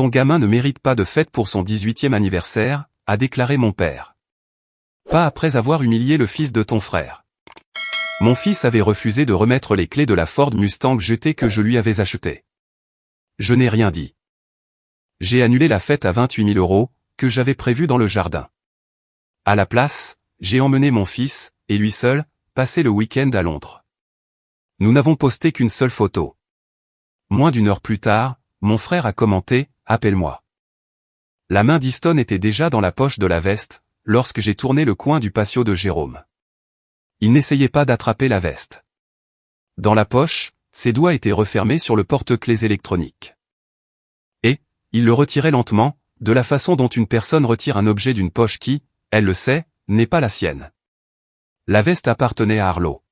Ton gamin ne mérite pas de fête pour son 18e anniversaire, a déclaré mon père. Pas après avoir humilié le fils de ton frère. Mon fils avait refusé de remettre les clés de la Ford Mustang jetée que je lui avais achetée. Je n'ai rien dit. J'ai annulé la fête à 28 000 €, que j'avais prévue dans le jardin. À la place, j'ai emmené mon fils, et lui seul, passer le week-end à Londres. Nous n'avons posté qu'une seule photo. Moins d'une heure plus tard, mon frère a commenté « Appelle-moi ». La main d'Easton était déjà dans la poche de la veste, lorsque j'ai tourné le coin du patio de Jérôme. Il n'essayait pas d'attraper la veste. Dans la poche, ses doigts étaient refermés sur le porte-clés électronique. Et, il le retirait lentement, de la façon dont une personne retire un objet d'une poche qui, elle le sait, n'est pas la sienne. La veste appartenait à Arlo.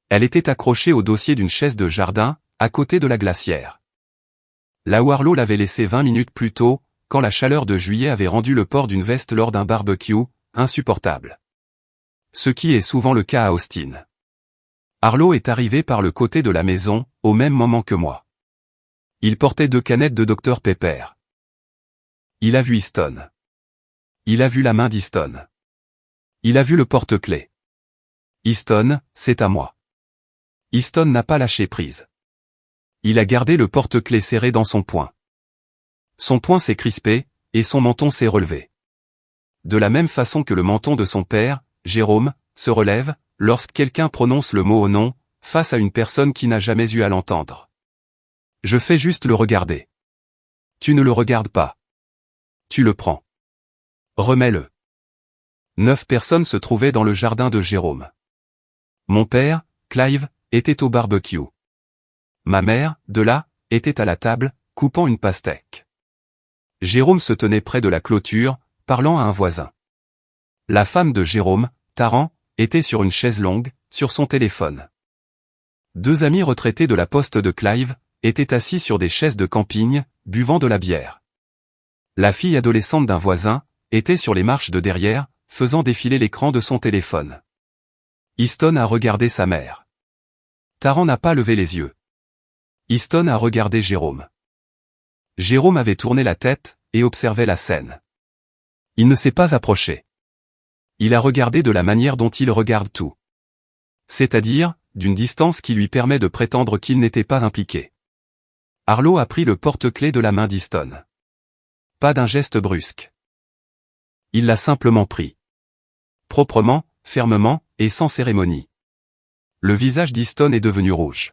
Elle était accrochée au dossier d'une chaise de jardin, à côté de la glacière. Là où Arlo l'avait laissée 20 minutes plus tôt, quand la chaleur de juillet avait rendu le port d'une veste lors d'un barbecue, insupportable. Ce qui est souvent le cas à Austin. Arlo est arrivé par le côté de la maison, au même moment que moi. Il portait 2 canettes de Dr Pepper. Il a vu Easton. Il a vu la main d'Easton. Il a vu le porte-clés. Easton, c'est à moi. Easton n'a pas lâché prise. Il a gardé le porte-clés serré dans son poing. Son poing s'est crispé, et son menton s'est relevé. De la même façon que le menton de son père, Jérôme, se relève, lorsque quelqu'un prononce le mot au nom, face à une personne qui n'a jamais eu à l'entendre. Je fais juste le regarder. Tu ne le regardes pas. Tu le prends. Remets-le. 9 personnes se trouvaient dans le jardin de Jérôme. Mon père, Clive, était au barbecue. Ma mère, de là, était à la table, coupant une pastèque. Jérôme se tenait près de la clôture, parlant à un voisin. La femme de Jérôme, Taran, était sur une chaise longue, sur son téléphone. 2 amis retraités de la poste de Clive, étaient assis sur des chaises de camping, buvant de la bière. La fille adolescente d'un voisin, était sur les marches de derrière, faisant défiler l'écran de son téléphone. Easton a regardé sa mère. Taran n'a pas levé les yeux. Easton a regardé Jérôme. Jérôme avait tourné la tête, et observait la scène. Il ne s'est pas approché. Il a regardé de la manière dont il regarde tout. C'est-à-dire, d'une distance qui lui permet de prétendre qu'il n'était pas impliqué. Arlo a pris le porte-clés de la main d'Easton. Pas d'un geste brusque. Il l'a simplement pris. Proprement, fermement, et sans cérémonie. Le visage d'Easton est devenu rouge.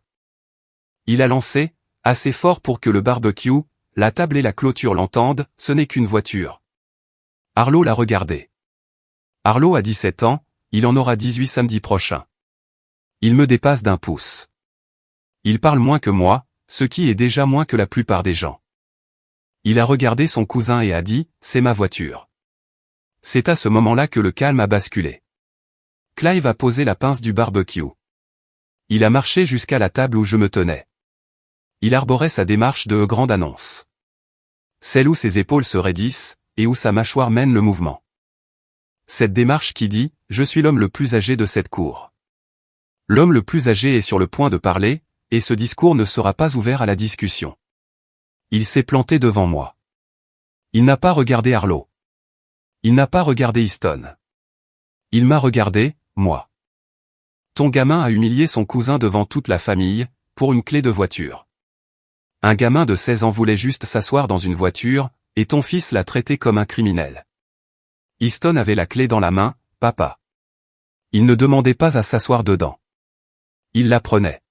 Il a lancé, assez fort pour que le barbecue, la table et la clôture l'entendent, ce n'est qu'une voiture. Arlo l'a regardé. Arlo a 17 ans, il en aura 18 samedi prochain. Il me dépasse d'1 pouce. Il parle moins que moi, ce qui est déjà moins que la plupart des gens. Il a regardé son cousin et a dit, « C'est ma voiture ». C'est à ce moment-là que le calme a basculé. Clive a posé la pince du barbecue. Il a marché jusqu'à la table où je me tenais. Il arborait sa démarche de grande annonce. Celle où ses épaules se raidissent, et où sa mâchoire mène le mouvement. Cette démarche qui dit, je suis l'homme le plus âgé de cette cour. L'homme le plus âgé est sur le point de parler, et ce discours ne sera pas ouvert à la discussion. Il s'est planté devant moi. Il n'a pas regardé Arlo. Il n'a pas regardé Easton. Il m'a regardé, moi. Ton gamin a humilié son cousin devant toute la famille, pour une clé de voiture. Un gamin de 16 ans voulait juste s'asseoir dans une voiture, et ton fils l'a traité comme un criminel. Easton avait la clé dans la main, papa. Il ne demandait pas à s'asseoir dedans. Il la prenait.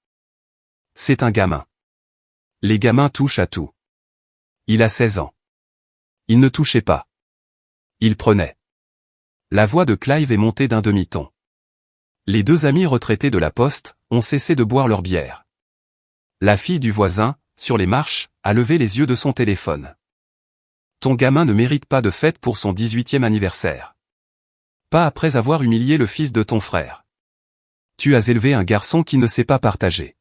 C'est un gamin. Les gamins touchent à tout. Il a 16 ans. Il ne touchait pas. Il prenait. La voix de Clive est montée d'un demi-ton. Les 2 amis retraités de la poste, ont cessé de boire leur bière. La fille du voisin, sur les marches, a levé les yeux de son téléphone. Ton gamin ne mérite pas de fête pour son 18e anniversaire. Pas après avoir humilié le fils de ton frère. Tu as élevé un garçon qui ne sait pas partager.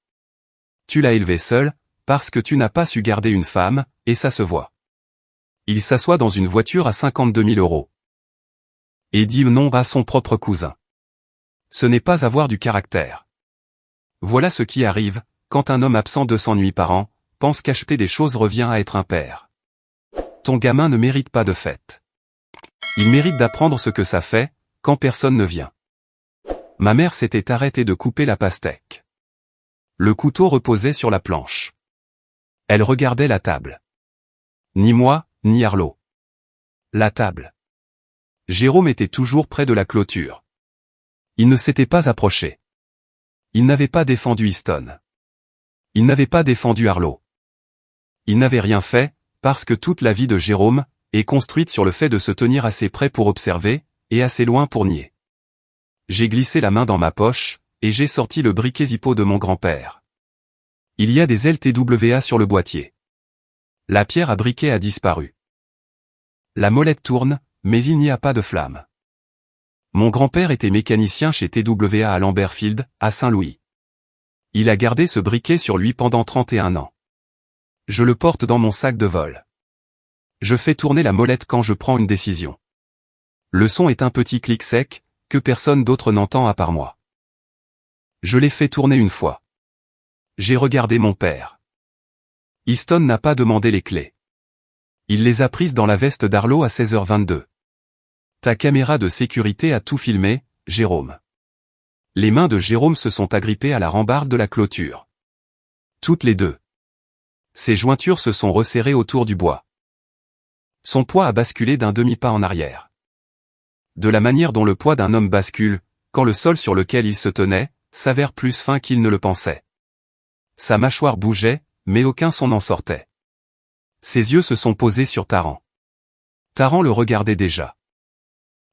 Tu l'as élevé seul, parce que tu n'as pas su garder une femme, et ça se voit. Il s'assoit dans une voiture à 52 000 €. Et dit non à son propre cousin. Ce n'est pas avoir du caractère. Voilà ce qui arrive, quand un homme absent 200 nuits par an, pense qu'acheter des choses revient à être un père. Ton gamin ne mérite pas de fête. Il mérite d'apprendre ce que ça fait, quand personne ne vient. Ma mère s'était arrêtée de couper la pastèque. Le couteau reposait sur la planche. Elle regardait la table. Ni moi, ni Arlo. La table. Jérôme était toujours près de la clôture. Il ne s'était pas approché. Il n'avait pas défendu Easton. Il n'avait pas défendu Arlo. Il n'avait rien fait, parce que toute la vie de Jérôme est construite sur le fait de se tenir assez près pour observer, et assez loin pour nier. J'ai glissé la main dans ma poche, et j'ai sorti le briquet Zippo de mon grand-père. Il y a des LTWA sur le boîtier. La pierre à briquet a disparu. La molette tourne, mais il n'y a pas de flamme. Mon grand-père était mécanicien chez TWA à Lamberfield, à Saint-Louis. Il a gardé ce briquet sur lui pendant 31 ans. Je le porte dans mon sac de vol. Je fais tourner la molette quand je prends une décision. Le son est un petit clic sec, que personne d'autre n'entend à part moi. Je l'ai fait tourner une fois. J'ai regardé mon père. Easton n'a pas demandé les clés. Il les a prises dans la veste d'Arlo à 16h22. Ta caméra de sécurité a tout filmé, Jérôme. Les mains de Jérôme se sont agrippées à la rambarde de la clôture. Toutes les deux. Ses jointures se sont resserrées autour du bois. Son poids a basculé d'un demi-pas en arrière. De la manière dont le poids d'un homme bascule, quand le sol sur lequel il se tenait, s'avère plus fin qu'il ne le pensait. Sa mâchoire bougeait, mais aucun son n'en sortait. Ses yeux se sont posés sur Taran. Taran le regardait déjà.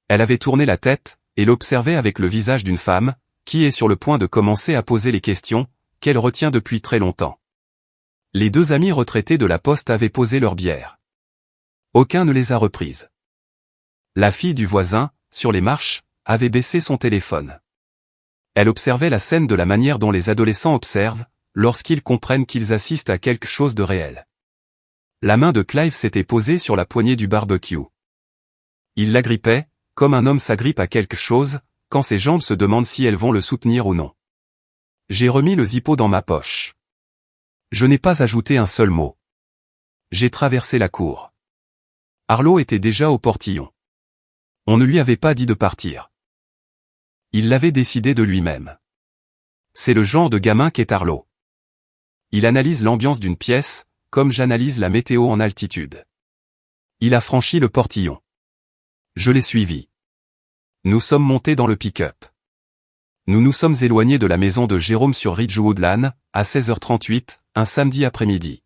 Elle avait tourné la tête, et l'observait avec le visage d'une femme, qui est sur le point de commencer à poser les questions, qu'elle retient depuis très longtemps. Les deux amis retraités de la poste avaient posé leur bière. Aucun ne les a reprises. La fille du voisin, sur les marches, avait baissé son téléphone. Elle observait la scène de la manière dont les adolescents observent, lorsqu'ils comprennent qu'ils assistent à quelque chose de réel. La main de Clive s'était posée sur la poignée du barbecue. Il l'agrippait, comme un homme s'agrippe à quelque chose, quand ses jambes se demandent si elles vont le soutenir ou non. J'ai remis le Zippo dans ma poche. Je n'ai pas ajouté un seul mot. J'ai traversé la cour. Arlo était déjà au portillon. On ne lui avait pas dit de partir. Il l'avait décidé de lui-même. C'est le genre de gamin qu'est Arlo. Il analyse l'ambiance d'une pièce, comme j'analyse la météo en altitude. Il a franchi le portillon. Je l'ai suivi. Nous sommes montés dans le pick-up. Nous nous sommes éloignés de la maison de Jérôme sur Ridgewood Lane, à 16h38, un samedi après-midi.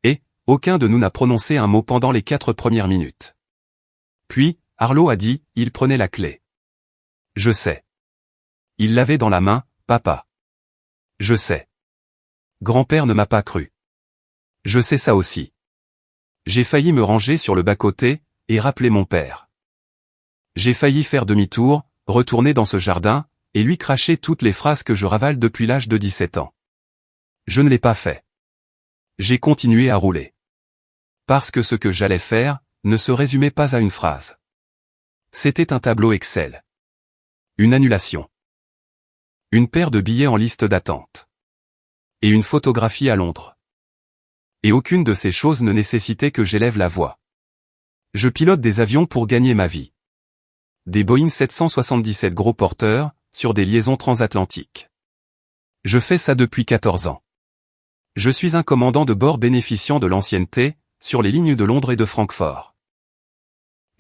Et, aucun de nous n'a prononcé un mot pendant les 4 premières minutes. Puis, Arlo a dit, il prenait la clé. Je sais. Il l'avait dans la main, papa. Je sais. Grand-père ne m'a pas cru. Je sais ça aussi. J'ai failli me ranger sur le bas-côté, et rappeler mon père. J'ai failli faire demi-tour, retourner dans ce jardin, et lui cracher toutes les phrases que je ravale depuis l'âge de 17 ans. Je ne l'ai pas fait. J'ai continué à rouler. Parce que ce que j'allais faire, ne se résumait pas à une phrase. C'était un tableau Excel. Une annulation. Une paire de billets en liste d'attente. Et une photographie à Londres. Et aucune de ces choses ne nécessitait que j'élève la voix. Je pilote des avions pour gagner ma vie. Des Boeing 777 gros porteurs, sur des liaisons transatlantiques. Je fais ça depuis 14 ans. Je suis un commandant de bord bénéficiant de l'ancienneté, sur les lignes de Londres et de Francfort.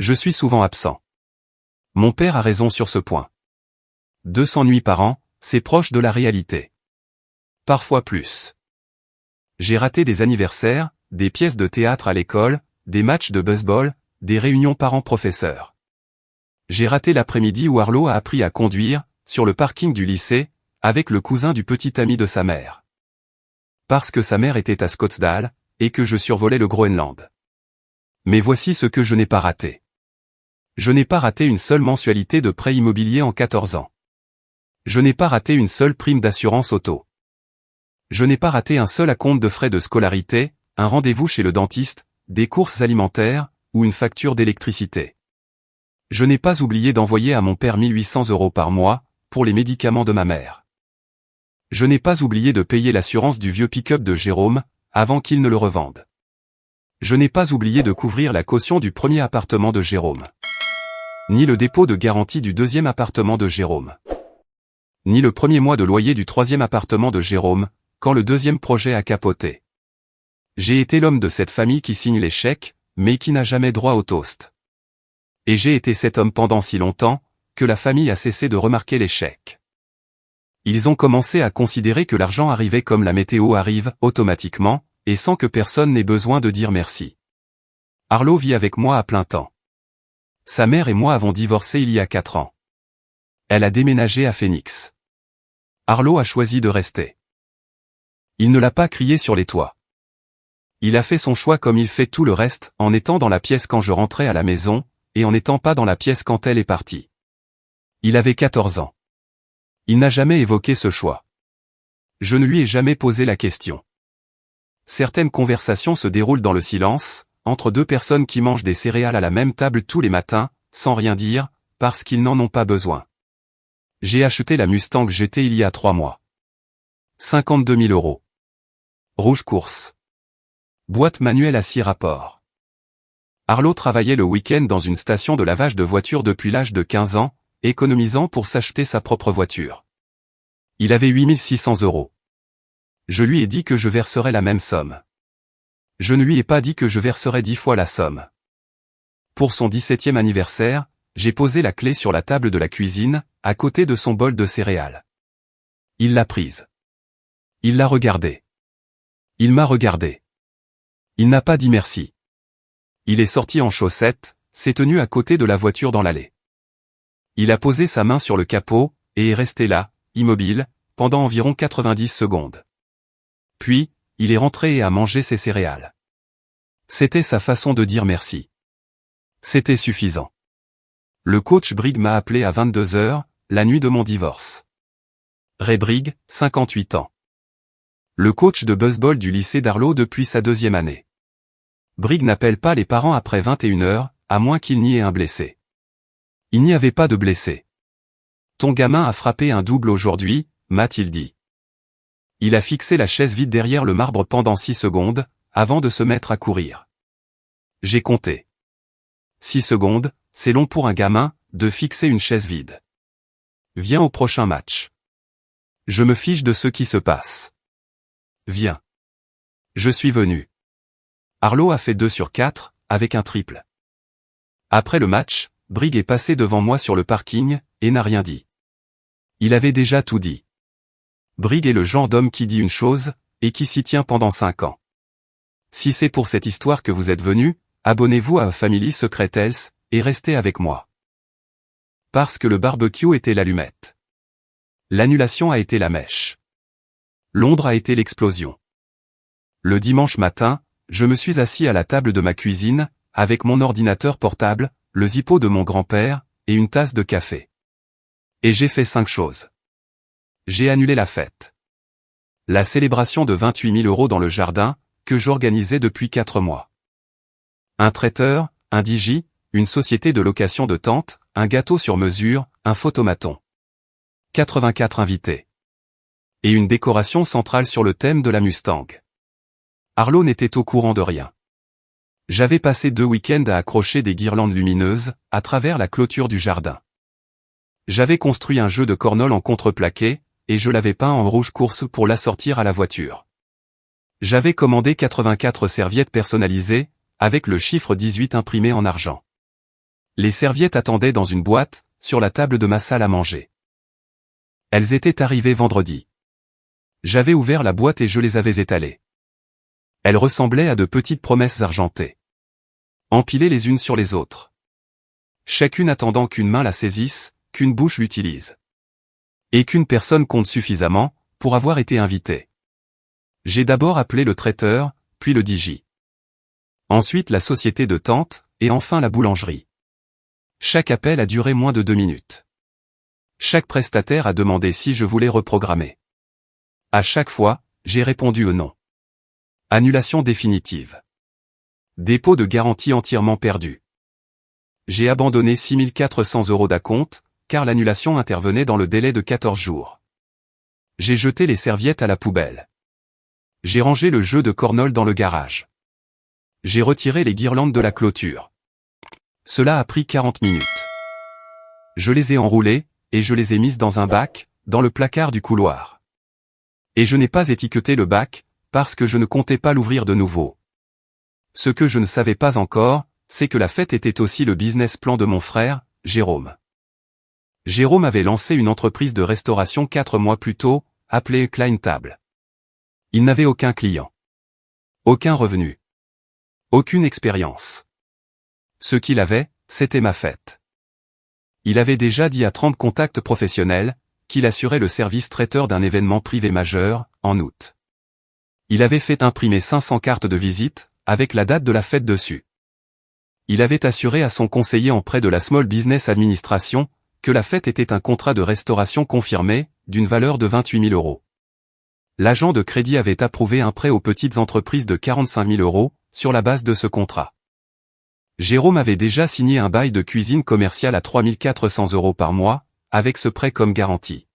Je suis souvent absent. Mon père a raison sur ce point. 200 nuits par an, c'est proche de la réalité. Parfois plus. J'ai raté des anniversaires, des pièces de théâtre à l'école, des matchs de baseball, des réunions parents-professeurs. J'ai raté l'après-midi où Arlo a appris à conduire, sur le parking du lycée, avec le cousin du petit ami de sa mère. Parce que sa mère était à Scottsdale, et que je survolais le Groenland. Mais voici ce que je n'ai pas raté. Je n'ai pas raté une seule mensualité de prêt immobilier en 14 ans. Je n'ai pas raté une seule prime d'assurance auto. Je n'ai pas raté un seul acompte de frais de scolarité, un rendez-vous chez le dentiste, des courses alimentaires, ou une facture d'électricité. Je n'ai pas oublié d'envoyer à mon père 1800 € par mois, pour les médicaments de ma mère. Je n'ai pas oublié de payer l'assurance du vieux pick-up de Jérôme, avant qu'il ne le revende. Je n'ai pas oublié de couvrir la caution du premier appartement de Jérôme. Ni le dépôt de garantie du deuxième appartement de Jérôme. Ni le premier mois de loyer du troisième appartement de Jérôme, quand le deuxième projet a capoté. J'ai été l'homme de cette famille qui signe les chèques, mais qui n'a jamais droit au toast. Et j'ai été cet homme pendant si longtemps, que la famille a cessé de remarquer les chèques. Ils ont commencé à considérer que l'argent arrivait comme la météo arrive, automatiquement, et sans que personne n'ait besoin de dire merci. Arlo vit avec moi à plein temps. Sa mère et moi avons divorcé il y a 4 ans. Elle a déménagé à Phoenix. Arlo a choisi de rester. Il ne l'a pas crié sur les toits. Il a fait son choix comme il fait tout le reste, en étant dans la pièce quand je rentrais à la maison, et en n'étant pas dans la pièce quand elle est partie. Il avait 14 ans. Il n'a jamais évoqué ce choix. Je ne lui ai jamais posé la question. Certaines conversations se déroulent dans le silence, entre deux personnes qui mangent des céréales à la même table tous les matins, sans rien dire, parce qu'ils n'en ont pas besoin. J'ai acheté la Mustang GT il y a 3 mois. 52 000 €. Rouge course. Boîte manuelle à 6 rapports. Arlo travaillait le week-end dans une station de lavage de voitures depuis l'âge de 15 ans, économisant pour s'acheter sa propre voiture. Il avait 8 600 €. Je lui ai dit que je verserais la même somme. Je ne lui ai pas dit que je verserais 10 fois la somme. Pour son 17e anniversaire, j'ai posé la clé sur la table de la cuisine, à côté de son bol de céréales. Il l'a prise. Il l'a regardée. Il m'a regardé. Il n'a pas dit merci. Il est sorti en chaussettes, s'est tenu à côté de la voiture dans l'allée. Il a posé sa main sur le capot, et est resté là, immobile, pendant environ 90 secondes. Puis, il est rentré et a mangé ses céréales. C'était sa façon de dire merci. C'était suffisant. Le coach Brigg m'a appelé à 22 h, la nuit de mon divorce. Ray Brigg, 58 ans. Le coach de baseball du lycée d'Arlo depuis sa 2e année. Brigg n'appelle pas les parents après 21 h, à moins qu'il n'y ait un blessé. Il n'y avait pas de blessé. Ton gamin a frappé un double aujourd'hui, m'a-t-il dit. Il a fixé la chaise vide derrière le marbre pendant 6 secondes, avant de se mettre à courir. J'ai compté. 6 secondes, c'est long pour un gamin, de fixer une chaise vide. Viens au prochain match. Je me fiche de ce qui se passe. Viens. Je suis venu. Arlo a fait 2 sur 4, avec un triple. Après le match, Brigg est passé devant moi sur le parking, et n'a rien dit. Il avait déjà tout dit. Brigg est le genre d'homme qui dit une chose, et qui s'y tient pendant 5 ans. Si c'est pour cette histoire que vous êtes venu, abonnez-vous à Family Secret Health, et restez avec moi. Parce que le barbecue était l'allumette. L'annulation a été la mèche. Londres a été l'explosion. Le dimanche matin, je me suis assis à la table de ma cuisine, avec mon ordinateur portable, le Zippo de mon grand-père, et une tasse de café. Et j'ai fait 5 choses. J'ai annulé la fête. La célébration de 28 000 € dans le jardin, que j'organisais depuis 4 mois. Un traiteur, un DJ, une société de location de tentes, un gâteau sur mesure, un photomaton. 84 invités. Et une décoration centrale sur le thème de la Mustang. Arlo n'était au courant de rien. J'avais passé 2 week-ends à accrocher des guirlandes lumineuses, à travers la clôture du jardin. J'avais construit un jeu de cornhole en contreplaqué, et je l'avais peint en rouge course pour l'assortir à la voiture. J'avais commandé 84 serviettes personnalisées, avec le chiffre 18 imprimé en argent. Les serviettes attendaient dans une boîte, sur la table de ma salle à manger. Elles étaient arrivées vendredi. J'avais ouvert la boîte et je les avais étalées. Elles ressemblaient à de petites promesses argentées. Empilées les unes sur les autres. Chacune attendant qu'une main la saisisse, qu'une bouche l'utilise. Et qu'une personne compte suffisamment, pour avoir été invitée. J'ai d'abord appelé le traiteur, puis le DJ. Ensuite la société de tentes, et enfin la boulangerie. Chaque appel a duré moins de 2 minutes. Chaque prestataire a demandé si je voulais reprogrammer. À chaque fois, j'ai répondu non. Annulation définitive. Dépôt de garantie entièrement perdu. J'ai abandonné 6 400 € d'acompte, car l'annulation intervenait dans le délai de 14 jours. J'ai jeté les serviettes à la poubelle. J'ai rangé le jeu de cornhole dans le garage. J'ai retiré les guirlandes de la clôture. Cela a pris 40 minutes. Je les ai enroulées, et je les ai mises dans un bac, dans le placard du couloir. Et je n'ai pas étiqueté le bac, parce que je ne comptais pas l'ouvrir de nouveau. Ce que je ne savais pas encore, c'est que la fête était aussi le business plan de mon frère, Jérôme. Jérôme avait lancé une entreprise de restauration 4 mois plus tôt, appelée Klein Table. Il n'avait aucun client. Aucun revenu. Aucune expérience. Ce qu'il avait, c'était ma fête. Il avait déjà dit à 30 contacts professionnels, qu'il assurait le service traiteur d'un événement privé majeur, en août. Il avait fait imprimer 500 cartes de visite, avec la date de la fête dessus. Il avait assuré à son conseiller en prêt de la Small Business Administration, que la fête était un contrat de restauration confirmé, d'une valeur de 28 000 €. L'agent de crédit avait approuvé un prêt aux petites entreprises de 45 000 €, sur la base de ce contrat. Jérôme avait déjà signé un bail de cuisine commerciale à 3 400 € par mois, avec ce prêt comme garantie.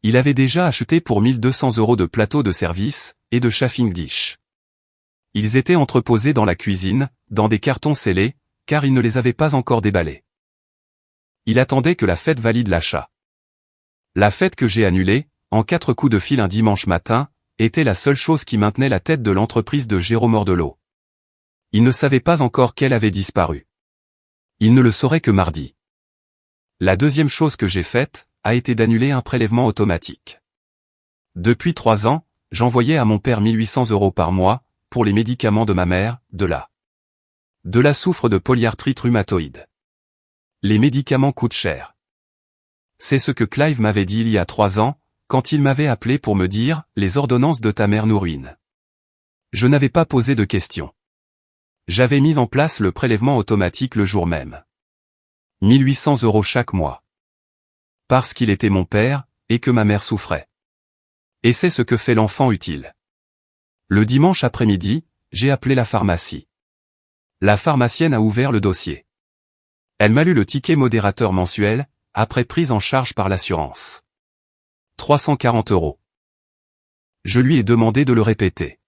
Il avait déjà acheté pour 1 200 € de plateaux de service, et de chafing dish. Ils étaient entreposés dans la cuisine, dans des cartons scellés, car il ne les avait pas encore déballés. Il attendait que la fête valide l'achat. La fête que j'ai annulée, en 4 coups de fil un dimanche matin, était la seule chose qui maintenait la tête de l'entreprise de Jérôme hors de l'eau. Il ne savait pas encore qu'elle avait disparu. Il ne le saurait que mardi. La deuxième chose que j'ai faite, a été d'annuler un prélèvement automatique. Depuis 3 ans, j'envoyais à mon père 1 800 € par mois, pour les médicaments de ma mère, de la souffre de polyarthrite rhumatoïde. Les médicaments coûtent cher. C'est ce que Clive m'avait dit il y a 3 ans, quand il m'avait appelé pour me dire « Les ordonnances de ta mère nous ruinent ». Je n'avais pas posé de questions. J'avais mis en place le prélèvement automatique le jour même. 1 800 € chaque mois. Parce qu'il était mon père, et que ma mère souffrait. Et c'est ce que fait l'enfant utile. Le dimanche après-midi, j'ai appelé la pharmacie. La pharmacienne a ouvert le dossier. Elle m'a lu le ticket modérateur mensuel, après prise en charge par l'assurance. 340 €. Je lui ai demandé de le répéter.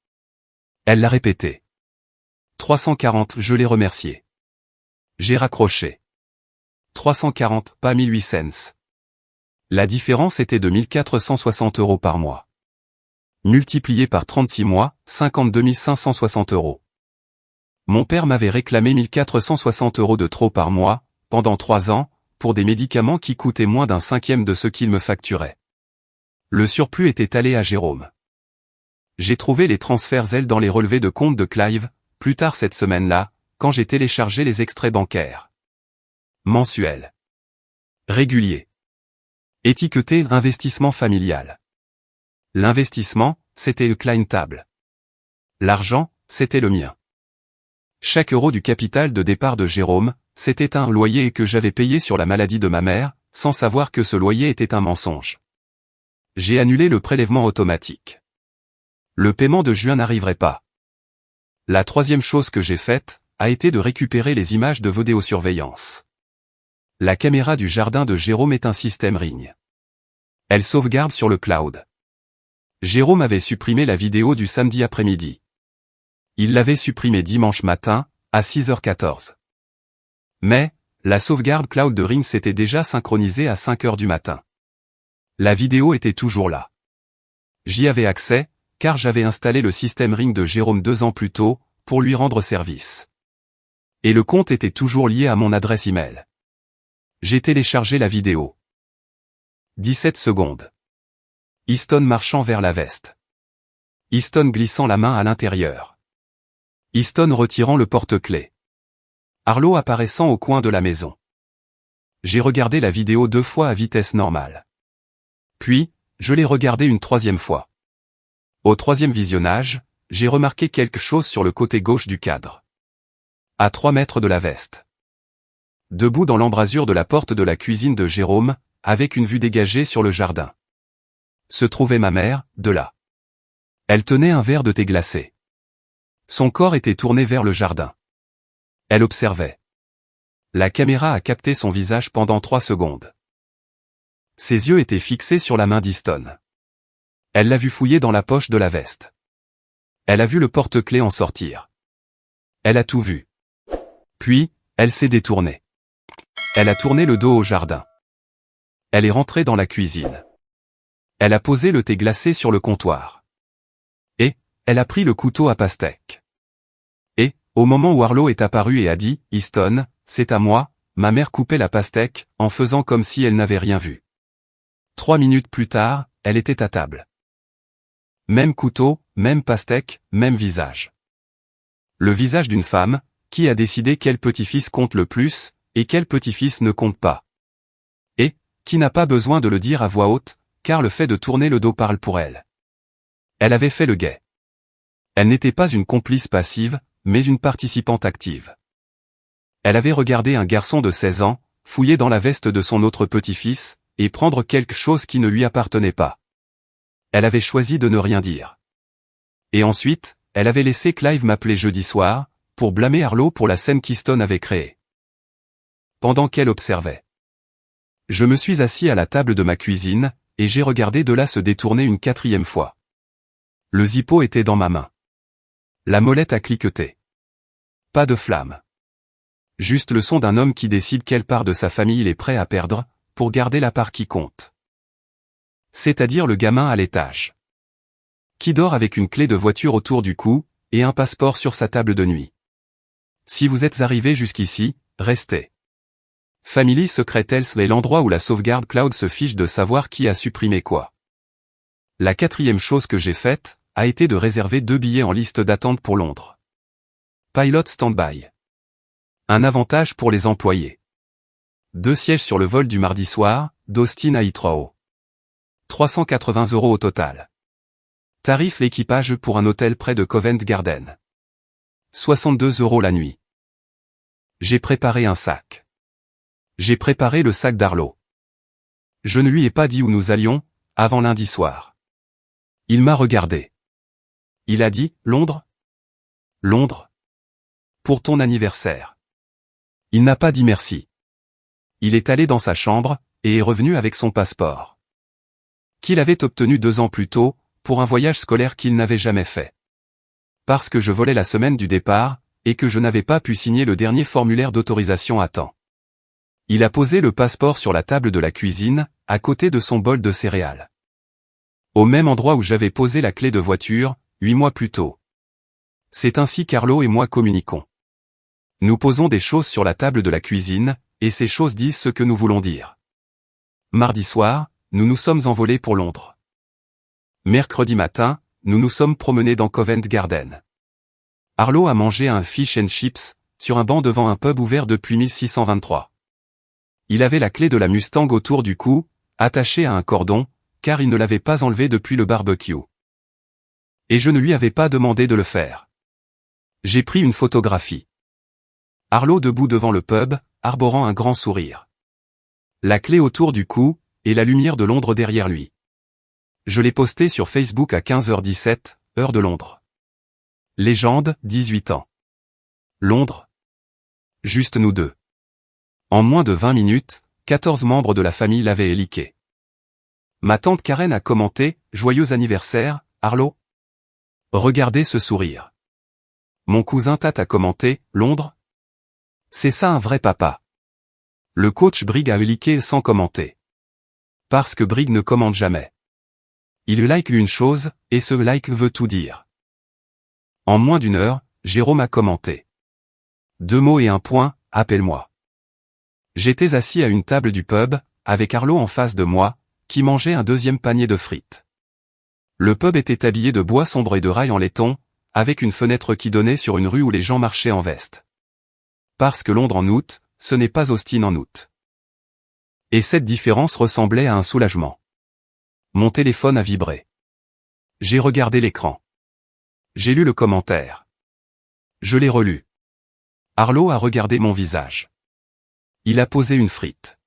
Elle l'a répété. 340, je l'ai remercié. J'ai raccroché. 340, pas 1800. La différence était de 1 460 € par mois. Multiplié par 36 mois, 52 560 €. Mon père m'avait réclamé 1 460 € de trop par mois, pendant 3 ans, pour des médicaments qui coûtaient moins d'un cinquième de ce qu'il me facturait. Le surplus était allé à Jérôme. J'ai trouvé les transferts Zelle dans les relevés de compte de Clive, plus tard cette semaine-là, quand j'ai téléchargé les extraits bancaires. Mensuel. Régulier. Étiqueté investissement familial. L'investissement, c'était le Klein Table. L'argent, c'était le mien. Chaque euro du capital de départ de Jérôme, c'était un loyer que j'avais payé sur la maladie de ma mère, sans savoir que ce loyer était un mensonge. J'ai annulé le prélèvement automatique. Le paiement de juin n'arriverait pas. La troisième chose que j'ai faite, a été de récupérer les images de vidéosurveillance. La caméra du jardin de Jérôme est un système Ring. Elle sauvegarde sur le cloud. Jérôme avait supprimé la vidéo du samedi après-midi. Il l'avait supprimée dimanche matin, à 6h14. Mais, la sauvegarde cloud de Ring s'était déjà synchronisée à 5h du matin. La vidéo était toujours là. J'y avais accès, car j'avais installé le système Ring de Jérôme 2 ans plus tôt, pour lui rendre service. Et le compte était toujours lié à mon adresse email. J'ai téléchargé la vidéo. 17 secondes. Easton marchant vers la veste. Easton glissant la main à l'intérieur. Easton retirant le porte-clés. Arlo apparaissant au coin de la maison. J'ai regardé la vidéo 2 fois à vitesse normale. Puis, je l'ai regardée une 3e fois. Au 3e visionnage, j'ai remarqué quelque chose sur le côté gauche du cadre. À 3 mètres de la veste. Debout dans l'embrasure de la porte de la cuisine de Jérôme, avec une vue dégagée sur le jardin. Se trouvait ma mère, de là. Elle tenait un verre de thé glacé. Son corps était tourné vers le jardin. Elle observait. La caméra a capté son visage pendant 3 secondes. Ses yeux étaient fixés sur la main d'Easton. Elle l'a vu fouiller dans la poche de la veste. Elle a vu le porte-clés en sortir. Elle a tout vu. Puis, elle s'est détournée. Elle a tourné le dos au jardin. Elle est rentrée dans la cuisine. Elle a posé le thé glacé sur le comptoir. Et, elle a pris le couteau à pastèque. Et, au moment où Arlo est apparu et a dit « Easton, c'est à moi », ma mère coupait la pastèque, en faisant comme si elle n'avait rien vu. 3 minutes plus tard, elle était à table. Même couteau, même pastèque, même visage. Le visage d'une femme, qui a décidé quel petit-fils compte le plus, et quel petit-fils ne compte pas. Et, qui n'a pas besoin de le dire à voix haute, car le fait de tourner le dos parle pour elle. Elle avait fait le guet. Elle n'était pas une complice passive, mais une participante active. Elle avait regardé un garçon de 16 ans, fouiller dans la veste de son autre petit-fils, et prendre quelque chose qui ne lui appartenait pas. Elle avait choisi de ne rien dire. Et ensuite, elle avait laissé Clive m'appeler jeudi soir, pour blâmer Arlo pour la scène qu'Easton avait créée. Pendant qu'elle observait. Je me suis assis à la table de ma cuisine, et j'ai regardé de là se détourner une 4e fois. Le zippo était dans ma main. La molette a cliqueté. Pas de flamme. Juste le son d'un homme qui décide quelle part de sa famille il est prêt à perdre, pour garder la part qui compte. C'est-à-dire le gamin à l'étage. Qui dort avec une clé de voiture autour du cou, et un passeport sur sa table de nuit. Si vous êtes arrivé jusqu'ici, restez. Family Secret Health est l'endroit où la sauvegarde cloud se fiche de savoir qui a supprimé quoi. La 4e chose que j'ai faite, a été de réserver 2 billets en liste d'attente pour Londres. Pilot Standby. Un avantage pour les employés. 2 sièges sur le vol du mardi soir, d'Austin à Heathrow. 380 € au total. Tarif l'équipage pour un hôtel près de Covent Garden. 62 € la nuit. J'ai préparé un sac. J'ai préparé le sac d'Arlo. Je ne lui ai pas dit où nous allions, avant lundi soir. Il m'a regardé. Il a dit, Londres? Londres? Pour ton anniversaire. Il n'a pas dit merci. Il est allé dans sa chambre, et est revenu avec son passeport. Qu'il avait obtenu 2 ans plus tôt, pour un voyage scolaire qu'il n'avait jamais fait. Parce que je volais la semaine du départ, et que je n'avais pas pu signer le dernier formulaire d'autorisation à temps. Il a posé le passeport sur la table de la cuisine, à côté de son bol de céréales. Au même endroit où j'avais posé la clé de voiture, 8 mois plus tôt. C'est ainsi qu'Arlo et moi communiquons. Nous posons des choses sur la table de la cuisine, et ces choses disent ce que nous voulons dire. Mardi soir, nous nous sommes envolés pour Londres. Mercredi matin, nous nous sommes promenés dans Covent Garden. Arlo a mangé un fish and chips, sur un banc devant un pub ouvert depuis 1623. Il avait la clé de la Mustang autour du cou, attachée à un cordon, car il ne l'avait pas enlevée depuis le barbecue. Et je ne lui avais pas demandé de le faire. J'ai pris une photographie. Arlo debout devant le pub, arborant un grand sourire. La clé autour du cou, et la lumière de Londres derrière lui. Je l'ai posté sur Facebook à 15h17, heure de Londres. Légende, 18 ans. Londres. Juste nous deux. En moins de 20 minutes, 14 membres de la famille l'avaient liké. Ma tante Karen a commenté, « Joyeux anniversaire, Arlo ». Regardez ce sourire. Mon cousin Tat a commenté, « Londres ». C'est ça un vrai papa. Le coach Brig a liké sans commenter. Parce que Brig ne commente jamais. Il like une chose, et ce like veut tout dire. En moins d'1 heure, Jérôme a commenté. 2 mots et un point, appelle-moi. J'étais assis à une table du pub, avec Arlo en face de moi, qui mangeait un 2e panier de frites. Le pub était habillé de bois sombre et de rails en laiton, avec une fenêtre qui donnait sur une rue où les gens marchaient en veste. Parce que Londres en août, ce n'est pas Austin en août. Et cette différence ressemblait à un soulagement. Mon téléphone a vibré. J'ai regardé l'écran. J'ai lu le commentaire. Je l'ai relu. Arlo a regardé mon visage. Il a posé une frite.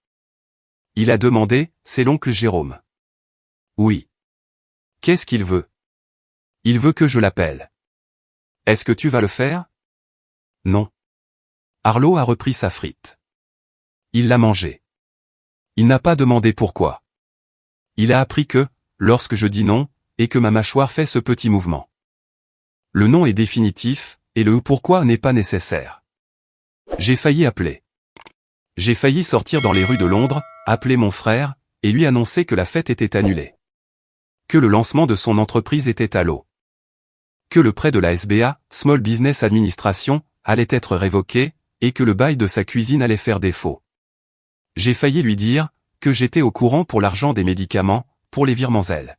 Il a demandé, c'est l'oncle Jérôme. Oui. Qu'est-ce qu'il veut? Il veut que je l'appelle. Est-ce que tu vas le faire? Non. Arlo a repris sa frite. Il l'a mangée. Il n'a pas demandé pourquoi. Il a appris que, lorsque je dis non, et que ma mâchoire fait ce petit mouvement. Le non est définitif, et le pourquoi n'est pas nécessaire. J'ai failli appeler. J'ai failli sortir dans les rues de Londres, appeler mon frère, et lui annoncer que la fête était annulée. Que le lancement de son entreprise était à l'eau. Que le prêt de la SBA, Small Business Administration, allait être révoqué, et que le bail de sa cuisine allait faire défaut. J'ai failli lui dire que j'étais au courant pour l'argent des médicaments, pour les virements Zelle.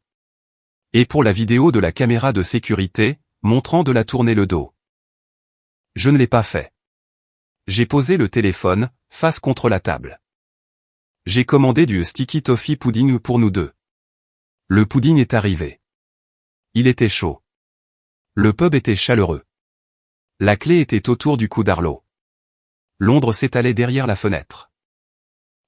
Et pour la vidéo de la caméra de sécurité, montrant de la tourner le dos. Je ne l'ai pas fait. J'ai posé le téléphone, face contre la table. J'ai commandé du sticky toffee pudding pour nous deux. Le pudding est arrivé. Il était chaud. Le pub était chaleureux. La clé était autour du cou d'Arlo. Londres s'étalait derrière la fenêtre.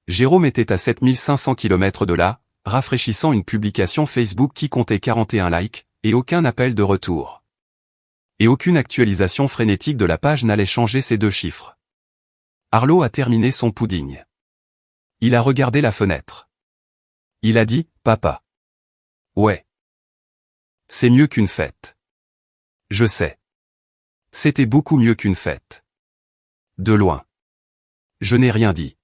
Jérôme était à 7500 km de là, rafraîchissant une publication Facebook qui comptait 41 likes, et aucun appel de retour. Et aucune actualisation frénétique de la page n'allait changer ces deux chiffres. Arlo a terminé son pudding. Il a regardé la fenêtre. Il a dit, « Papa. » Ouais. C'est mieux qu'une fête. Je sais. C'était beaucoup mieux qu'une fête. De loin. Je n'ai rien dit.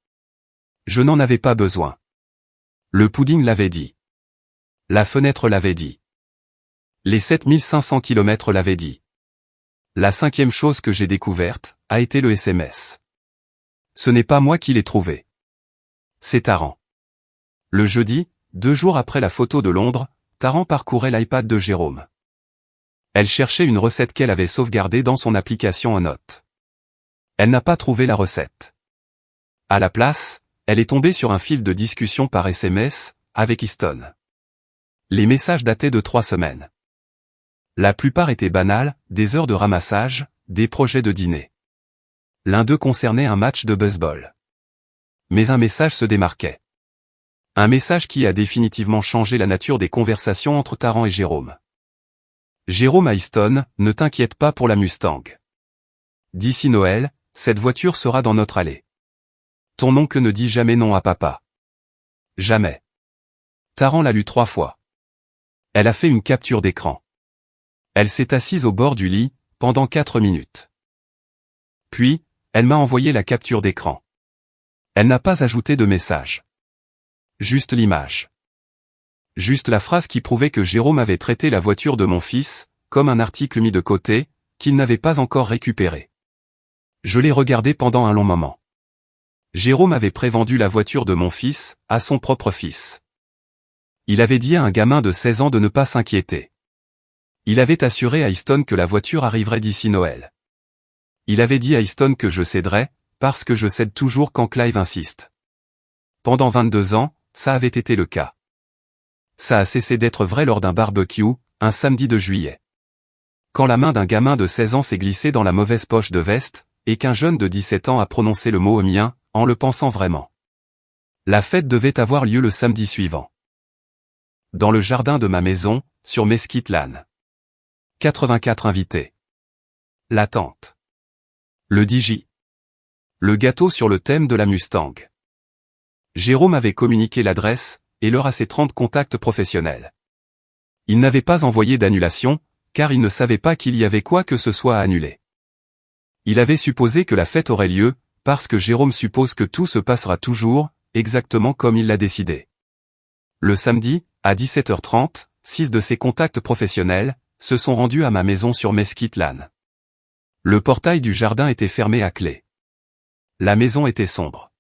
Je n'en avais pas besoin. Le pudding l'avait dit. La fenêtre l'avait dit. Les 7500 km l'avaient dit. La cinquième chose que j'ai découverte, a été le SMS. Ce n'est pas moi qui l'ai trouvé. C'est Taran. Le jeudi, 2 jours après la photo de Londres, Taran parcourait l'iPad de Jérôme. Elle cherchait une recette qu'elle avait sauvegardée dans son application en notes. Elle n'a pas trouvé la recette. À la place, elle est tombée sur un fil de discussion par SMS, avec Easton. Les messages dataient de 3 semaines. La plupart étaient banals, des heures de ramassage, des projets de dîner. L'un d'eux concernait un match de baseball. Mais un message se démarquait. Un message qui a définitivement changé la nature des conversations entre Taran et Jérôme. Jérôme à Easton, ne t'inquiète pas pour la Mustang. D'ici Noël, cette voiture sera dans notre allée. Ton oncle ne dit jamais non à papa. Jamais. Taran l'a lu 3 fois. Elle a fait une capture d'écran. Elle s'est assise au bord du lit, pendant 4 minutes. Puis, elle m'a envoyé la capture d'écran. Elle n'a pas ajouté de message. Juste l'image. Juste la phrase qui prouvait que Jérôme avait traité la voiture de mon fils, comme un article mis de côté, qu'il n'avait pas encore récupéré. Je l'ai regardé pendant un long moment. Jérôme avait prévendu la voiture de mon fils, à son propre fils. Il avait dit à un gamin de 16 ans de ne pas s'inquiéter. Il avait assuré à Easton que la voiture arriverait d'ici Noël. Il avait dit à Easton que je céderais, parce que je cède toujours quand Clive insiste. Pendant 22 ans, ça avait été le cas. Ça a cessé d'être vrai lors d'un barbecue, un samedi de juillet. Quand la main d'un gamin de 16 ans s'est glissée dans la mauvaise poche de veste, et qu'un jeune de 17 ans a prononcé le mot « mien », en le pensant vraiment. La fête devait avoir lieu le samedi suivant. Dans le jardin de ma maison, sur Mesquite Lane. 84 invités. La tente. Le DJ. Le gâteau sur le thème de la Mustang. Jérôme avait communiqué l'adresse, et l'heure à ses 30 contacts professionnels. Il n'avait pas envoyé d'annulation, car il ne savait pas qu'il y avait quoi que ce soit à annuler. Il avait supposé que la fête aurait lieu, parce que Jérôme suppose que tout se passera toujours, exactement comme il l'a décidé. Le samedi, à 17h30, 6 de ses contacts professionnels se sont rendus à ma maison sur Mesquite Lane. Le portail du jardin était fermé à clé. La maison était sombre.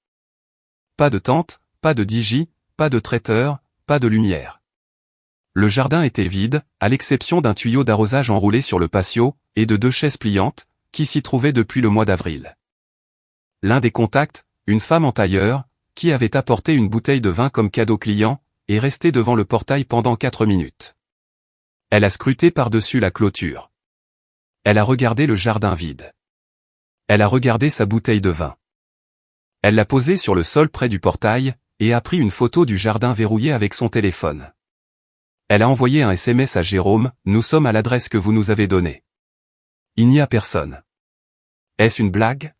Pas de tente, pas de DJ, pas de traiteur, pas de lumière. Le jardin était vide, à l'exception d'un tuyau d'arrosage enroulé sur le patio, et de 2 chaises pliantes, qui s'y trouvaient depuis le mois d'avril. L'un des contacts, une femme en tailleur, qui avait apporté une bouteille de vin comme cadeau client, est restée devant le portail pendant 4 minutes. Elle a scruté par-dessus la clôture. Elle a regardé le jardin vide. Elle a regardé sa bouteille de vin. Elle l'a posée sur le sol près du portail, et a pris une photo du jardin verrouillé avec son téléphone. Elle a envoyé un SMS à Jérôme, « Nous sommes à l'adresse que vous nous avez donnée. Il n'y a personne. » Est-ce une blague?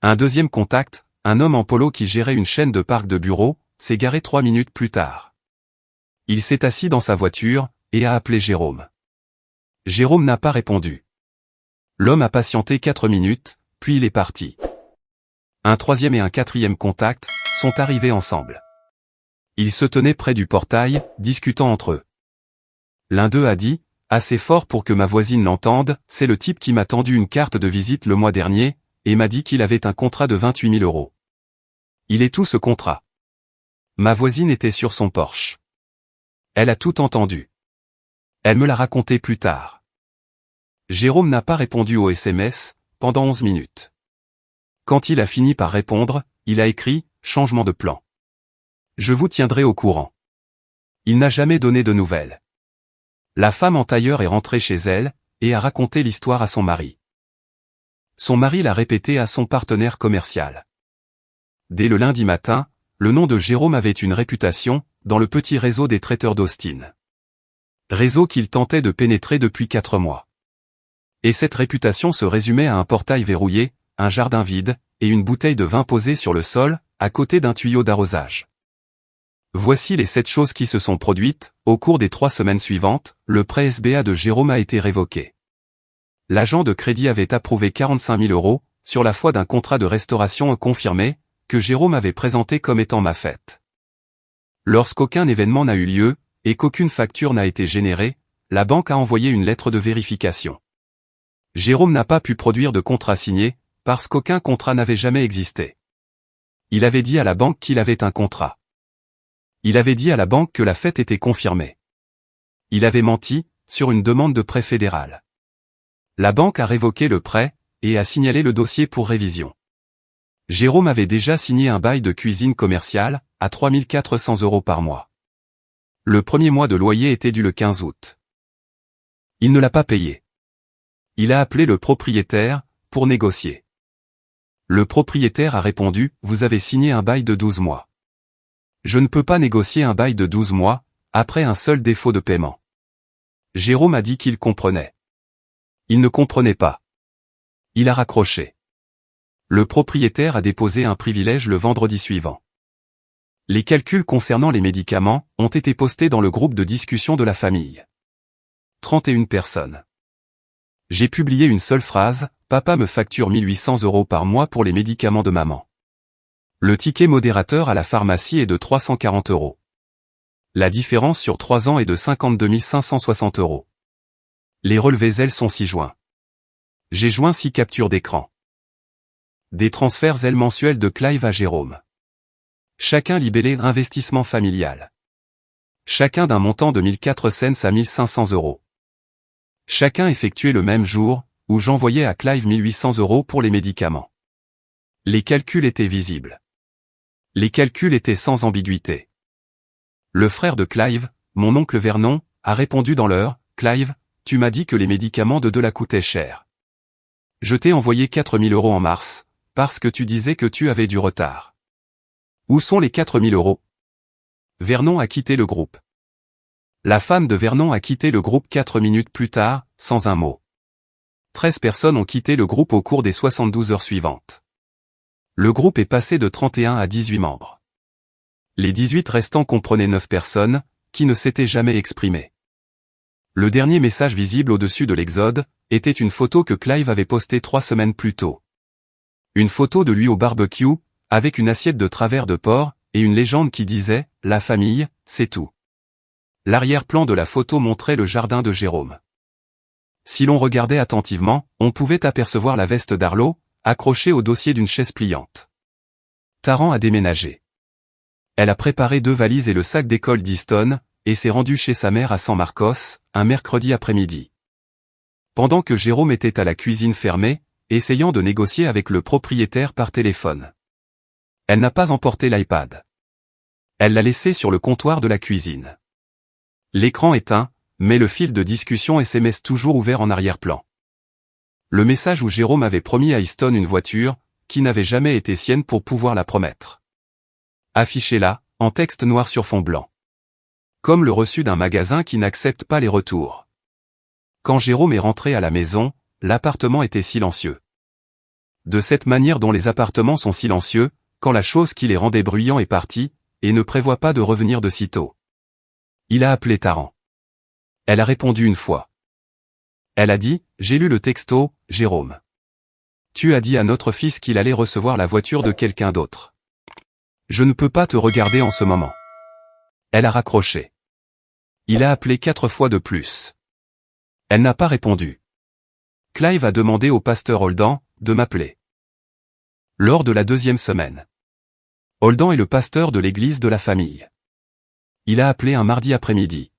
Un deuxième contact, un homme en polo qui gérait une chaîne de parcs de bureaux, s'est garé 3 minutes plus tard. Il s'est assis dans sa voiture, et a appelé Jérôme. Jérôme n'a pas répondu. L'homme a patienté 4 minutes, puis il est parti. Un troisième et un quatrième contact sont arrivés ensemble. Ils se tenaient près du portail, discutant entre eux. L'un d'eux a dit, assez fort pour que ma voisine l'entende, c'est le type qui m'a tendu une carte de visite le mois dernier, et m'a dit qu'il avait un contrat de 28 000 €. Il est tout ce contrat. Ma voisine était sur son Porsche. Elle a tout entendu. Elle me l'a raconté plus tard. Jérôme n'a pas répondu au SMS, pendant 11 minutes. Quand il a fini par répondre, il a écrit « Changement de plan. Je vous tiendrai au courant ». Il n'a jamais donné de nouvelles. La femme en tailleur est rentrée chez elle, et a raconté l'histoire à son mari. Son mari l'a répété à son partenaire commercial. Dès le lundi matin, le nom de Jérôme avait une réputation, dans le petit réseau des traiteurs d'Austin. Réseau qu'il tentait de pénétrer depuis 4 mois. Et cette réputation se résumait à un portail verrouillé, un jardin vide, et une bouteille de vin posée sur le sol, à côté d'un tuyau d'arrosage. Voici les 7 choses qui se sont produites. Au cours des 3 semaines suivantes, le prêt SBA de Jérôme a été révoqué. L'agent de crédit avait approuvé 45 000 €, sur la foi d'un contrat de restauration confirmé, que Jérôme avait présenté comme étant ma fête. Lorsqu'aucun événement n'a eu lieu, et qu'aucune facture n'a été générée, la banque a envoyé une lettre de vérification. Jérôme n'a pas pu produire de contrat signé, parce qu'aucun contrat n'avait jamais existé. Il avait dit à la banque qu'il avait un contrat. Il avait dit à la banque que la fête était confirmée. Il avait menti, sur une demande de prêt fédéral. La banque a révoqué le prêt, et a signalé le dossier pour révision. Jérôme avait déjà signé un bail de cuisine commerciale, à 3 400 € par mois. Le premier mois de loyer était dû le 15 août. Il ne l'a pas payé. Il a appelé le propriétaire, pour négocier. Le propriétaire a répondu, vous avez signé un bail de 12 mois. Je ne peux pas négocier un bail de 12 mois, après un seul défaut de paiement. Jérôme a dit qu'il comprenait. Il ne comprenait pas. Il a raccroché. Le propriétaire a déposé un privilège le vendredi suivant. Les calculs concernant les médicaments ont été postés dans le groupe de discussion de la famille. 31 personnes. J'ai publié une seule phrase, papa me facture 1 800 € par mois pour les médicaments de maman. Le ticket modérateur à la pharmacie est de 340 €. La différence sur 3 ans est de 52 560 €. Les relevés Zelle sont 6 joints. J'ai joint 6 captures d'écran. Des transferts Zelle mensuels de Clive à Jérôme. Chacun libellé investissement familial. Chacun d'un montant de 1004 cents à 1500 €. Chacun effectué le même jour, où j'envoyais à Clive 1800 € pour les médicaments. Les calculs étaient visibles. Les calculs étaient sans ambiguïté. Le frère de Clive, mon oncle Vernon, a répondu dans l'heure, Clive, tu m'as dit que les médicaments de la coûtaient cher. Je t'ai envoyé 4 000 € en mars, parce que tu disais que tu avais du retard. Où sont les 4 000 €? Vernon a quitté le groupe. La femme de Vernon a quitté le groupe 4 minutes plus tard, sans un mot. 13 personnes ont quitté le groupe au cours des 72 heures suivantes. Le groupe est passé de 31 à 18 membres. Les 18 restants comprenaient 9 personnes, qui ne s'étaient jamais exprimées. Le dernier message visible au-dessus de l'Exode, était une photo que Clive avait postée 3 semaines plus tôt. Une photo de lui au barbecue, avec une assiette de travers de porc, et une légende qui disait « La famille, c'est tout ». L'arrière-plan de la photo montrait le jardin de Jérôme. Si l'on regardait attentivement, on pouvait apercevoir la veste d'Arlo, accrochée au dossier d'une chaise pliante. Taran a déménagé. Elle a préparé 2 valises et le sac d'école d'Easton, et s'est rendue chez sa mère à San Marcos, un mercredi après-midi. Pendant que Jérôme était à la cuisine fermée, essayant de négocier avec le propriétaire par téléphone. Elle n'a pas emporté l'iPad. Elle l'a laissé sur le comptoir de la cuisine. L'écran éteint, mais le fil de discussion SMS toujours ouvert en arrière-plan. Le message où Jérôme avait promis à Easton une voiture, qui n'avait jamais été sienne pour pouvoir la promettre. Affiché là, en texte noir sur fond blanc. Comme le reçu d'un magasin qui n'accepte pas les retours. Quand Jérôme est rentré à la maison, l'appartement était silencieux. De cette manière dont les appartements sont silencieux, quand la chose qui les rendait bruyants est partie, et ne prévoit pas de revenir de sitôt. Il a appelé Taran. Elle a répondu une fois. Elle a dit, j'ai lu le texto, Jérôme. Tu as dit à notre fils qu'il allait recevoir la voiture de quelqu'un d'autre. Je ne peux pas te regarder en ce moment. Elle a raccroché. Il a appelé 4 fois de plus. Elle n'a pas répondu. Clive a demandé au pasteur Holden de m'appeler. Lors de la 2e semaine. Holden est le pasteur de l'église de la famille. Il a appelé un mardi après-midi.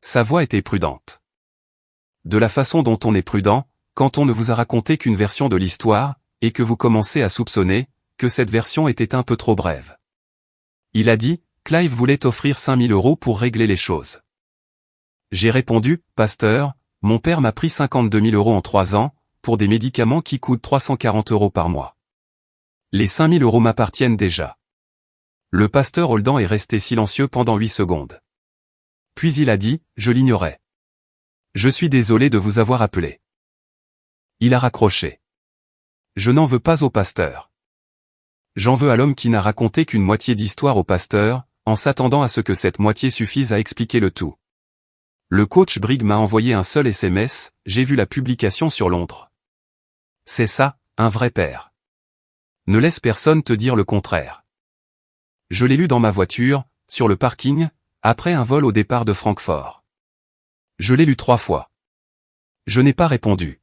Sa voix était prudente. De la façon dont on est prudent, quand on ne vous a raconté qu'une version de l'histoire, et que vous commencez à soupçonner que cette version était un peu trop brève. Il a dit, Clive voulait offrir 5 000 € pour régler les choses. J'ai répondu, pasteur, mon père m'a pris 52 000 € en 3 ans, pour des médicaments qui coûtent 340 € par mois. Les 5 000 € m'appartiennent déjà. Le pasteur Holden est resté silencieux pendant 8 secondes. Puis il a dit, je l'ignorais. Je suis désolé de vous avoir appelé. Il a raccroché. Je n'en veux pas au pasteur. J'en veux à l'homme qui n'a raconté qu'une moitié d'histoire au pasteur, en s'attendant à ce que cette moitié suffise à expliquer le tout. Le coach Briggs m'a envoyé un seul SMS, j'ai vu la publication sur Londres. C'est ça, un vrai père. Ne laisse personne te dire le contraire. Je l'ai lu dans ma voiture, sur le parking, après un vol au départ de Francfort. Je l'ai lu 3 fois. Je n'ai pas répondu.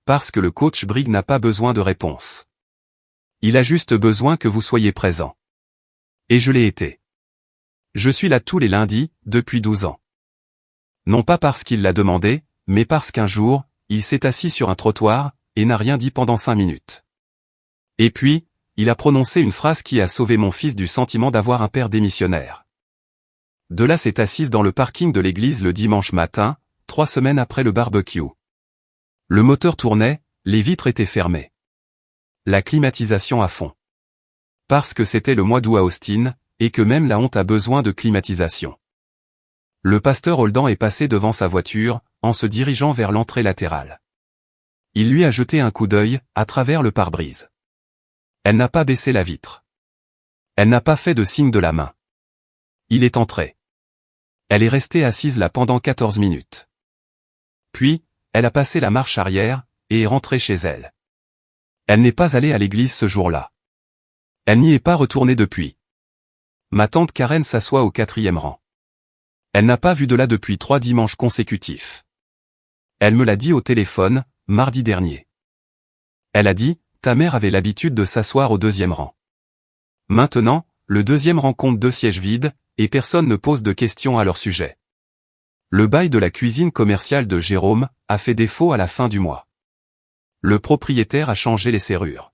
Parce que le coach Briggs n'a pas besoin de réponse. Il a juste besoin que vous soyez présent. Et je l'ai été. Je suis là tous les lundis, depuis 12 ans. Non pas parce qu'il l'a demandé, mais parce qu'un jour, il s'est assis sur un trottoir, et n'a rien dit pendant 5 minutes. Et puis, il a prononcé une phrase qui a sauvé mon fils du sentiment d'avoir un père démissionnaire. De là s'est assise dans le parking de l'église le dimanche matin, 3 semaines après le barbecue. Le moteur tournait, les vitres étaient fermées. La climatisation à fond. Parce que c'était le mois d'août à Austin, et que même la honte a besoin de climatisation. Le pasteur Holden est passé devant sa voiture, en se dirigeant vers l'entrée latérale. Il lui a jeté un coup d'œil, à travers le pare-brise. Elle n'a pas baissé la vitre. Elle n'a pas fait de signe de la main. Il est entré. Elle est restée assise là pendant 14 minutes. Puis, elle a passé la marche arrière, et est rentrée chez elle. Elle n'est pas allée à l'église ce jour-là. Elle n'y est pas retournée depuis. Ma tante Karen s'assoit au 4e rang. Elle n'a pas vu de là depuis 3 dimanches consécutifs. Elle me l'a dit au téléphone, mardi dernier. Elle a dit, ta mère avait l'habitude de s'asseoir au 2e rang. Maintenant, le 2e rang compte 2 sièges vides, et personne ne pose de questions à leur sujet. Le bail de la cuisine commerciale de Jérôme a fait défaut à la fin du mois. Le propriétaire a changé les serrures.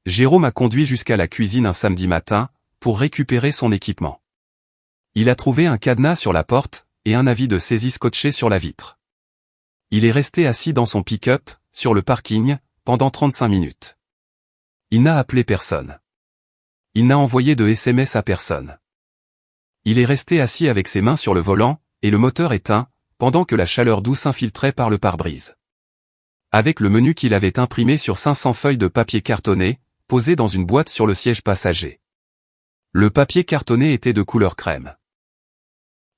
Jérôme a conduit jusqu'à la cuisine un samedi matin, pour récupérer son équipement. Il a trouvé un cadenas sur la porte, et un avis de saisie scotché sur la vitre. Il est resté assis dans son pick-up, sur le parking, pendant 35 minutes. Il n'a appelé personne. Il n'a envoyé de SMS à personne. Il est resté assis avec ses mains sur le volant, et le moteur éteint, pendant que la chaleur douce infiltrait par le pare-brise. Avec le menu qu'il avait imprimé sur 500 feuilles de papier cartonné, posé dans une boîte sur le siège passager. Le papier cartonné était de couleur crème.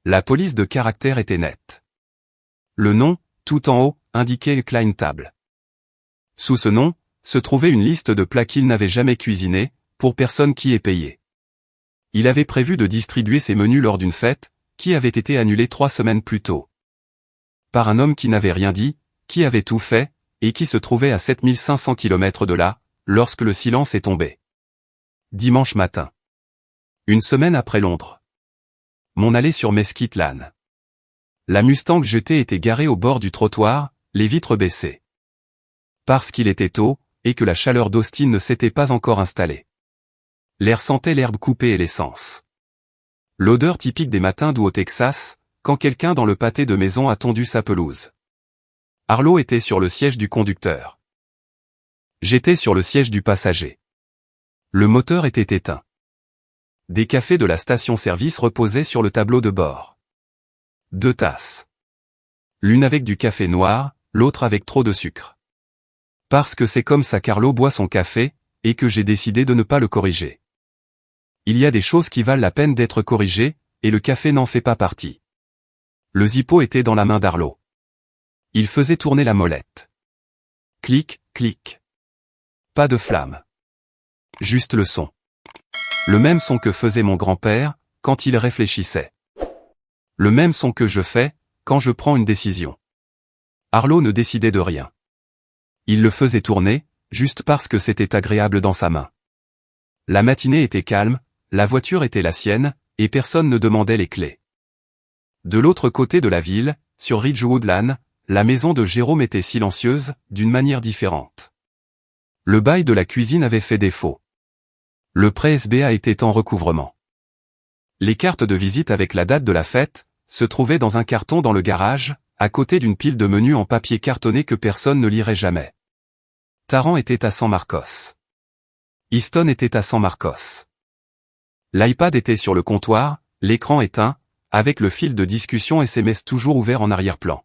La police de caractère était nette. Le nom, tout en haut, indiquait Klein Table. Sous ce nom, se trouvait une liste de plats qu'il n'avait jamais cuisinés, pour personne qui ait payé. Il avait prévu de distribuer ces menus lors d'une fête, qui avait été annulée 3 semaines plus tôt. Par un homme qui n'avait rien dit, qui avait tout fait, et qui se trouvait à 7500 km de là, lorsque le silence est tombé. Dimanche matin. Une semaine après Londres. Mon allée sur Mesquite Lane. La Mustang GT était garée au bord du trottoir, les vitres baissées. Parce qu'il était tôt, et que la chaleur d'Austin ne s'était pas encore installée. L'air sentait l'herbe coupée et l'essence. L'odeur typique des matins d'août au Texas, quand quelqu'un dans le pâté de maison a tondu sa pelouse. Arlo était sur le siège du conducteur. J'étais sur le siège du passager. Le moteur était éteint. Des cafés de la station-service reposaient sur le tableau de bord. 2 tasses. L'une avec du café noir, l'autre avec trop de sucre. Parce que c'est comme ça qu'Arlo boit son café, et que j'ai décidé de ne pas le corriger. Il y a des choses qui valent la peine d'être corrigées, et le café n'en fait pas partie. Le Zippo était dans la main d'Arlo. Il faisait tourner la molette. Clic, clic. Pas de flamme. Juste le son. Le même son que faisait mon grand-père, quand il réfléchissait. Le même son que je fais, quand je prends une décision. Arlo ne décidait de rien. Il le faisait tourner, juste parce que c'était agréable dans sa main. La matinée était calme, la voiture était la sienne, et personne ne demandait les clés. De l'autre côté de la ville, sur Ridgewood Lane, la maison de Jérôme était silencieuse, d'une manière différente. Le bail de la cuisine avait fait défaut. Le prêt SBA était en recouvrement. Les cartes de visite avec la date de la fête se trouvaient dans un carton dans le garage, à côté d'une pile de menus en papier cartonné que personne ne lirait jamais. Taran était à San Marcos. Easton était à San Marcos. L'iPad était sur le comptoir, l'écran éteint, avec le fil de discussion SMS toujours ouvert en arrière-plan.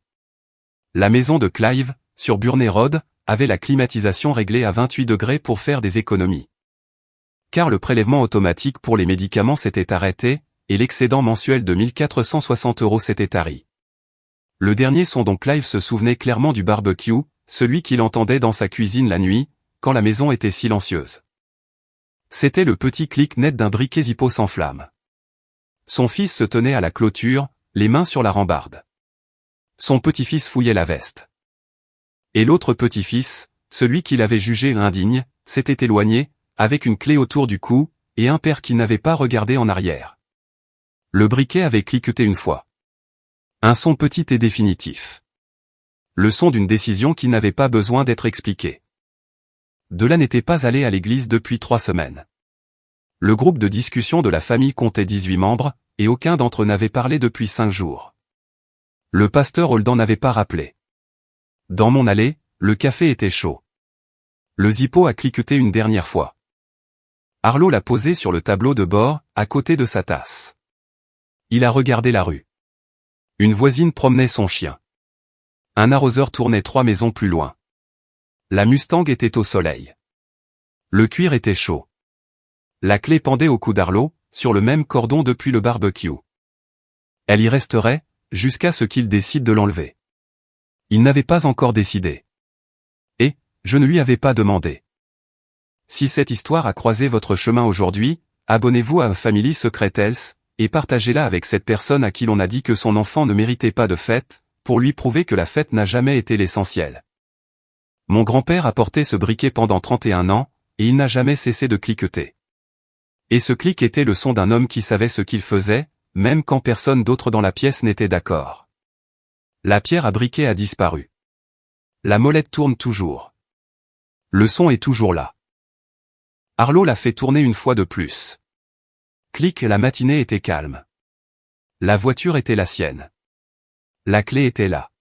La maison de Clive, sur Burney Road, avait la climatisation réglée à 28 degrés pour faire des économies. Car le prélèvement automatique pour les médicaments s'était arrêté, et l'excédent mensuel de 1460 € s'était tari. Le dernier son dont Clive se souvenait clairement du barbecue, celui qu'il entendait dans sa cuisine la nuit, quand la maison était silencieuse. C'était le petit clic net d'un briquet Zippo sans flamme. Son fils se tenait à la clôture, les mains sur la rambarde. Son petit-fils fouillait la veste. Et l'autre petit-fils, celui qu'il avait jugé indigne, s'était éloigné, avec une clé autour du cou, et un père qui n'avait pas regardé en arrière. Le briquet avait cliqueté une fois. Un son petit et définitif. Le son d'une décision qui n'avait pas besoin d'être expliquée. Dela n'était pas allé à l'église depuis 3 semaines. Le groupe de discussion de la famille comptait 18 membres, et aucun d'entre eux n'avait parlé depuis 5 jours. Le pasteur Holden n'avait pas rappelé. Dans mon allée, le café était chaud. Le Zippo a cliqueté une dernière fois. Arlo l'a posé sur le tableau de bord, à côté de sa tasse. Il a regardé la rue. Une voisine promenait son chien. Un arroseur tournait 3 maisons plus loin. La Mustang était au soleil. Le cuir était chaud. La clé pendait au cou d'Arlo, sur le même cordon depuis le barbecue. Elle y resterait, jusqu'à ce qu'il décide de l'enlever. Il n'avait pas encore décidé. Et, je ne lui avais pas demandé. Si cette histoire a croisé votre chemin aujourd'hui, abonnez-vous à Family Secret Health, et partagez-la avec cette personne à qui l'on a dit que son enfant ne méritait pas de fête, pour lui prouver que la fête n'a jamais été l'essentiel. Mon grand-père a porté ce briquet pendant 31 ans, et il n'a jamais cessé de cliqueter. Et ce clic était le son d'un homme qui savait ce qu'il faisait, même quand personne d'autre dans la pièce n'était d'accord. La pierre à briquet a disparu. La molette tourne toujours. Le son est toujours là. Arlo l'a fait tourner une fois de plus. Clic, la matinée était calme. La voiture était la sienne. La clé était là.